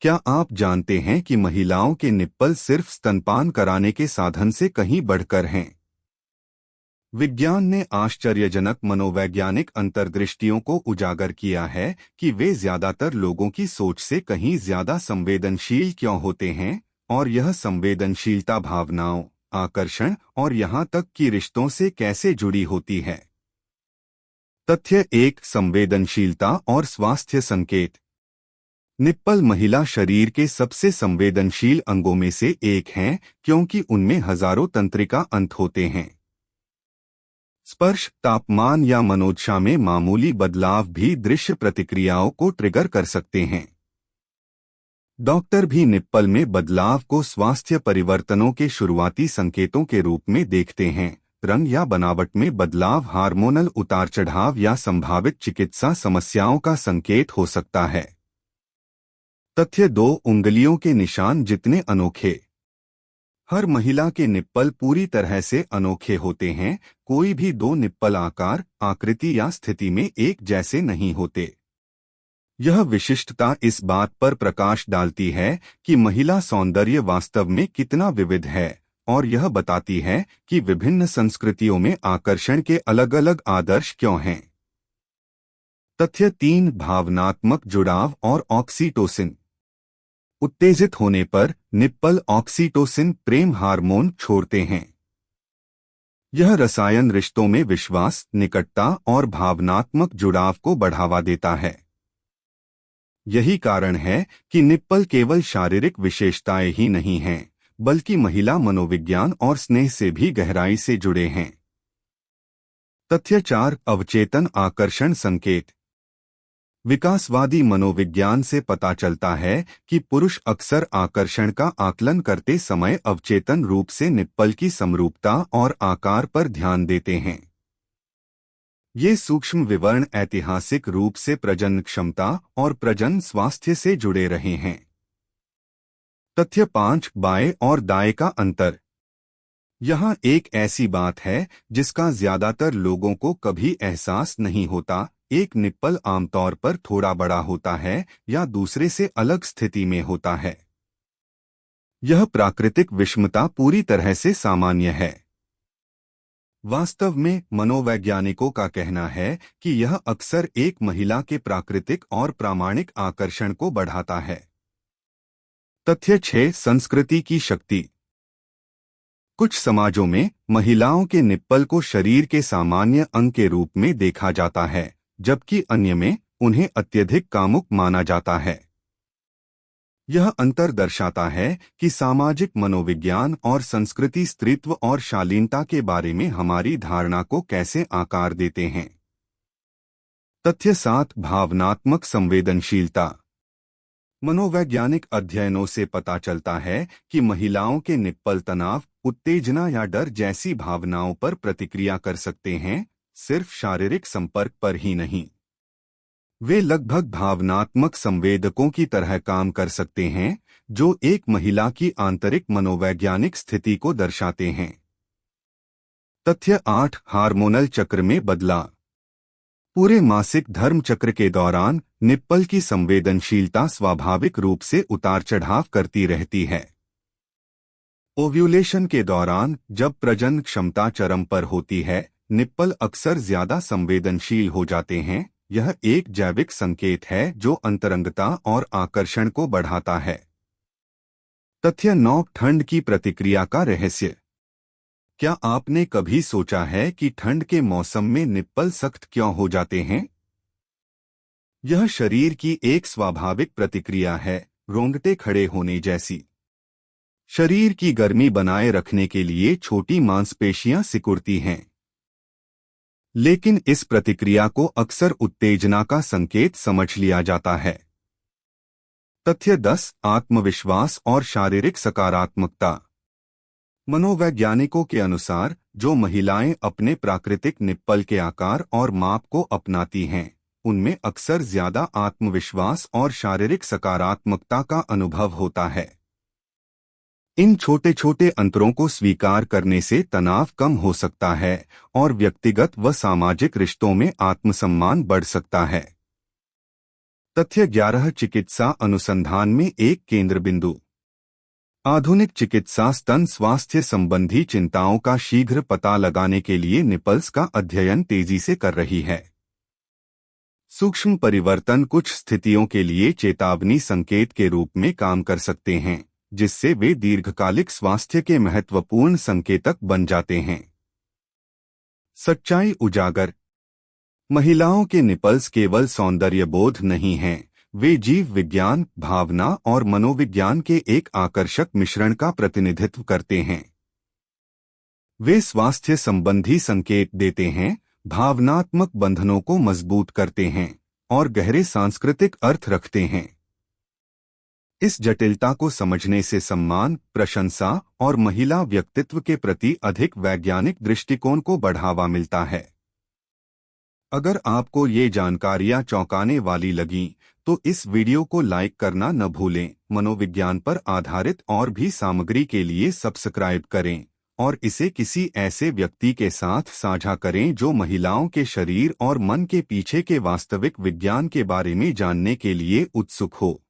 क्या आप जानते हैं कि महिलाओं के निप्पल सिर्फ स्तनपान कराने के साधन से कहीं बढ़कर हैं? विज्ञान ने आश्चर्यजनक मनोवैज्ञानिक अंतर्दृष्टियों को उजागर किया है कि वे ज्यादातर लोगों की सोच से कहीं ज्यादा संवेदनशील क्यों होते हैं, और यह संवेदनशीलता भावनाओं, आकर्षण और यहाँ तक कि रिश्तों से कैसे जुड़ी होती है। तथ्य एक, संवेदनशीलता और स्वास्थ्य संकेत। निप्पल महिला शरीर के सबसे संवेदनशील अंगों में से एक हैं, क्योंकि उनमें हजारों तंत्रिका अंत होते हैं। स्पर्श, तापमान या मनोदशा में मामूली बदलाव भी दृश्य प्रतिक्रियाओं को ट्रिगर कर सकते हैं। डॉक्टर भी निप्पल में बदलाव को स्वास्थ्य परिवर्तनों के शुरुआती संकेतों के रूप में देखते हैं। रंग या बनावट में बदलाव हार्मोनल उतार चढ़ाव या संभावित चिकित्सा समस्याओं का संकेत हो सकता है। तथ्य दो, उंगलियों के निशान जितने अनोखे। हर महिला के निप्पल पूरी तरह से अनोखे होते हैं। कोई भी दो निप्पल आकार, आकृति या स्थिति में एक जैसे नहीं होते। यह विशिष्टता इस बात पर प्रकाश डालती है कि महिला सौंदर्य वास्तव में कितना विविध है, और यह बताती है कि विभिन्न संस्कृतियों में आकर्षण के अलग अलग आदर्श क्यों हैं। तथ्य तीन, भावनात्मक जुड़ाव और ऑक्सीटोसिन। उत्तेजित होने पर निप्पल ऑक्सीटोसिन प्रेम हार्मोन छोड़ते हैं। यह रसायन रिश्तों में विश्वास, निकटता और भावनात्मक जुड़ाव को बढ़ावा देता है। यही कारण है कि निप्पल केवल शारीरिक विशेषताएं ही नहीं हैं, बल्कि महिला मनोविज्ञान और स्नेह से भी गहराई से जुड़े हैं। तथ्य चार, अवचेतन आकर्षण संकेत। विकासवादी मनोविज्ञान से पता चलता है कि पुरुष अक्सर आकर्षण का आकलन करते समय अवचेतन रूप से निप्पल की समरूपता और आकार पर ध्यान देते हैं। ये सूक्ष्म विवरण ऐतिहासिक रूप से प्रजनन क्षमता और प्रजनन स्वास्थ्य से जुड़े रहे हैं। तथ्य पांच, बाएं और दाएं का अंतर। यहाँ एक ऐसी बात है जिसका ज्यादातर लोगों को कभी एहसास नहीं होता। एक निप्पल आमतौर पर थोड़ा बड़ा होता है या दूसरे से अलग स्थिति में होता है। यह प्राकृतिक विषमता पूरी तरह से सामान्य है। वास्तव में मनोवैज्ञानिकों का कहना है कि यह अक्सर एक महिला के प्राकृतिक और प्रामाणिक आकर्षण को बढ़ाता है। तथ्य छह, संस्कृति की शक्ति। कुछ समाजों में महिलाओं के निप्पल को शरीर के सामान्य अंग के रूप में देखा जाता है, जबकि अन्य में उन्हें अत्यधिक कामुक माना जाता है। यह अंतर दर्शाता है कि सामाजिक मनोविज्ञान और संस्कृति स्त्रीत्व और शालीनता के बारे में हमारी धारणा को कैसे आकार देते हैं। तथ्य सात, भावनात्मक संवेदनशीलता। मनोवैज्ञानिक अध्ययनों से पता चलता है कि महिलाओं के निप्पल तनाव, उत्तेजना या डर जैसी भावनाओं पर प्रतिक्रिया कर सकते हैं, सिर्फ शारीरिक संपर्क पर ही नहीं। वे लगभग भावनात्मक संवेदकों की तरह काम कर सकते हैं, जो एक महिला की आंतरिक मनोवैज्ञानिक स्थिति को दर्शाते हैं। तथ्य आठ, हार्मोनल चक्र में बदलाव। पूरे मासिक धर्म चक्र के दौरान निप्पल की संवेदनशीलता स्वाभाविक रूप से उतार चढ़ाव करती रहती है। ओव्यूलेशन के दौरान जब प्रजनन क्षमता चरम पर होती है, निप्पल अक्सर ज्यादा संवेदनशील हो जाते हैं। यह एक जैविक संकेत है जो अंतरंगता और आकर्षण को बढ़ाता है। तथ्य नौ, ठंड की प्रतिक्रिया का रहस्य। क्या आपने कभी सोचा है कि ठंड के मौसम में निप्पल सख्त क्यों हो जाते हैं? यह शरीर की एक स्वाभाविक प्रतिक्रिया है, रोंगटे खड़े होने जैसी। शरीर की गर्मी बनाए रखने के लिए छोटी मांसपेशियां सिकुड़ती हैं। लेकिन इस प्रतिक्रिया को अक्सर उत्तेजना का संकेत समझ लिया जाता है। तथ्य 10, आत्मविश्वास और शारीरिक सकारात्मकता। मनोवैज्ञानिकों के अनुसार जो महिलाएं अपने प्राकृतिक निप्पल के आकार और माप को अपनाती हैं, उनमें अक्सर ज्यादा आत्मविश्वास और शारीरिक सकारात्मकता का अनुभव होता है। इन छोटे छोटे अंतरों को स्वीकार करने से तनाव कम हो सकता है और व्यक्तिगत व सामाजिक रिश्तों में आत्मसम्मान बढ़ सकता है। तथ्य 11 चिकित्सा अनुसंधान में एक केंद्र बिंदु। आधुनिक चिकित्सा स्तन स्वास्थ्य संबंधी चिंताओं का शीघ्र पता लगाने के लिए निपल्स का अध्ययन तेजी से कर रही है। सूक्ष्म परिवर्तन कुछ स्थितियों के लिए चेतावनी संकेत के रूप में काम कर सकते हैं, जिससे वे दीर्घकालिक स्वास्थ्य के महत्वपूर्ण संकेतक बन जाते हैं। सच्चाई उजागर। महिलाओं के निपल्स केवल सौंदर्यबोध नहीं हैं, वे जीव विज्ञान, भावना और मनोविज्ञान के एक आकर्षक मिश्रण का प्रतिनिधित्व करते हैं। वे स्वास्थ्य संबंधी संकेत देते हैं, भावनात्मक बंधनों को मजबूत करते हैं और गहरे सांस्कृतिक अर्थ रखते हैं। इस जटिलता को समझने से सम्मान, प्रशंसा और महिला व्यक्तित्व के प्रति अधिक वैज्ञानिक दृष्टिकोण को बढ़ावा मिलता है। अगर आपको ये जानकारियां चौंकाने वाली लगीं, तो इस वीडियो को लाइक करना न भूलें। मनोविज्ञान पर आधारित और भी सामग्री के लिए सब्सक्राइब करें और इसे किसी ऐसे व्यक्ति के साथ साझा करें जो महिलाओं के शरीर और मन के पीछे के वास्तविक विज्ञान के बारे में जानने के लिए उत्सुक हो।